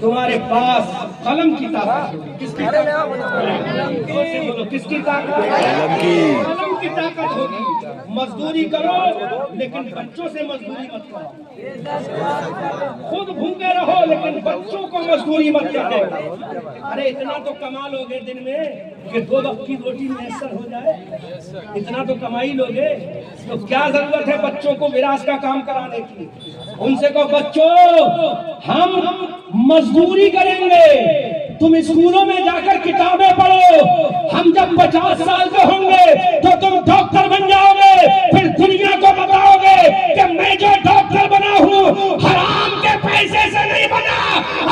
تمہارے پاس قلم کی طاقت ہوگی. کس کی طاقت؟ بولو کس کی طاقت؟ قلم کی طاقت ہوگی. مزدوری کرو لیکن بچوں سے مزدوری مت کرو. خود بھوکے رہو لیکن بچوں کو مزدوری مت کرو. ارے اتنا تو کما لو گے دن میں کہ 2 وقت کی روٹی میسر ہو جائے. اتنا تو کمائی لوگے تو کیا ضرورت ہے بچوں کو وراثت کا کام کرانے کی. ان سے کہو بچوں ہم مزدوری کریں گے, تم اسکولوں میں جا کر کتابیں پڑھو. ہم جب 50 سال کے ہوں گے تو تم ڈاکٹر بن جاؤ گے. پھر دنیا کو بتاؤ گے کہ میں جو ڈاکٹر بنا ہوں حرام کے پیسے سے نہیں بنا,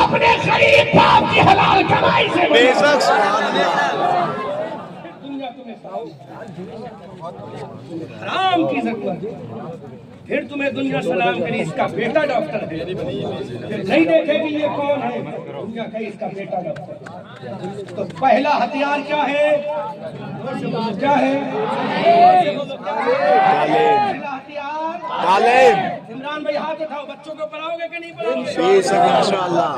اپنے غریب باپ کی حلال کمائی سے بنا. دنیا تمہیں حرام کی ضرورت ہے. پھر تمہیں دنیا سلام کری اس کا بیٹا ڈاکٹر ہے. پھر نہیں دیکھے کہ یہ کون ہے, دنیا کہے اس کا بیٹا ڈاکٹر. تو پہلا ہتھیار کیا ہے؟ کیا ہے پہلا ہتھیار؟ تعلیم. عمران بھائی ہاتھ اٹھاؤ, بچوں کو پڑھاؤ گے کہ نہیں پڑھاؤ گے؟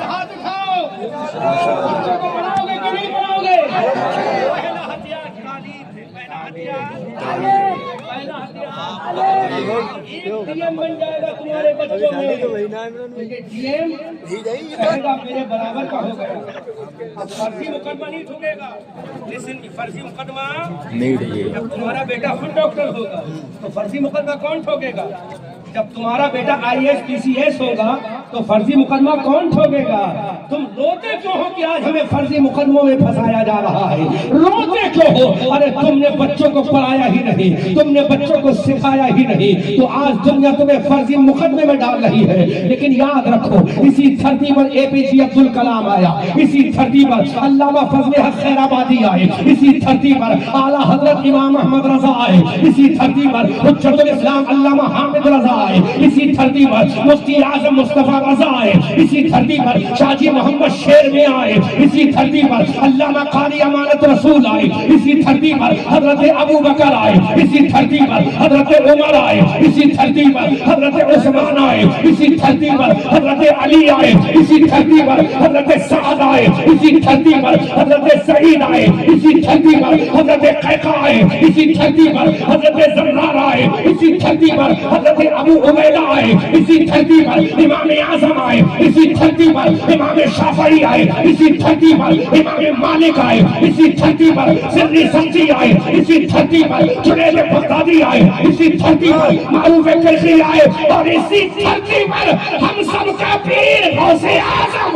ہاتھ اٹھاؤ, بچوں کو پڑھاؤ گے کہ نہیں پڑھاؤ گے؟ پہلا ہتھیار تعلیم ہے. پہلا ہتھیار ڈی ایم بن جائے گا تمہارے بچوں میں. ڈی ایم کہے گا میرے برابر کا ہو گیا. اب فرضی مقدمہ نہیں ٹھکے گا. لیکن فرضی مقدمہ جب تمہارا بیٹا خود ڈاکٹر ہوگا تو فرضی مقدمہ کون ٹھوکے گا؟ جب تمہارا بیٹا IAS PCS ہوگا تو فرضی مقدمہ کون ٹھوکے گا؟ تم روتے کیوں ہو کہ آج ہمیں فرضی مقدموں میں پھنسایا جا رہا ہے؟ روتے کیوں ہو؟ ارے تم نے بچوں کو پڑھایا ہی نہیں, تم نے بچوں کو سکھایا ہی نہیں, تو آج دنیا تمہیں فرضی مقدمے میں ڈال رہی ہے. لیکن یاد رکھو اسی دھرتی پر APJ عبد الکلام آیا, اسی دھرتی پر علامہ فضل حق خیر آبادی آئے, اسی دھرتی پر اعلیٰ حضرت امام احمد رضا آئے, اسی دھرتی پر حجت الاسلام علامہ حامد رضا آئے, اسی دھرتی پر مفتی اعظم مصطفیٰ رضا آئے, اسی دھرتی پر شاہ جی محمد شیر میں آئے, اسی دھرتی پر علامہ قاری امانت رسول آئے, اسی دھرتی پر حضرت ابو بکر آئے, اسی دھرتی پر حضرت عمر آئے, اسی دھرتی پر حضرت عثمان آئے, اسی دھرتی پر حضرت علی آئے, اسی دھرتی پر حضرت سعد آئے, اسی دھرتی پر حضرت سعید آئے, اسی دھرتی پر حضرت قیقہ آئے, اسی دھرتی پر حضرت زرار آئے, اسی دھرتی پر حضرت ابو عبیدہ آئے, اسی دھرتی پر امام اعظم آئے, اسی دھرتی پر امام شافعی آئے, اسی دھرتی پر امام مالک آئے, اسی دھرتی پر سری سمجھی آئے, اسی دھرتی پر جنید بغدادی آئے, اسی دھرتی پر معروف کرخی آئے, اور اسی دھرتی پر ہم سب کا پیر غوث اعظم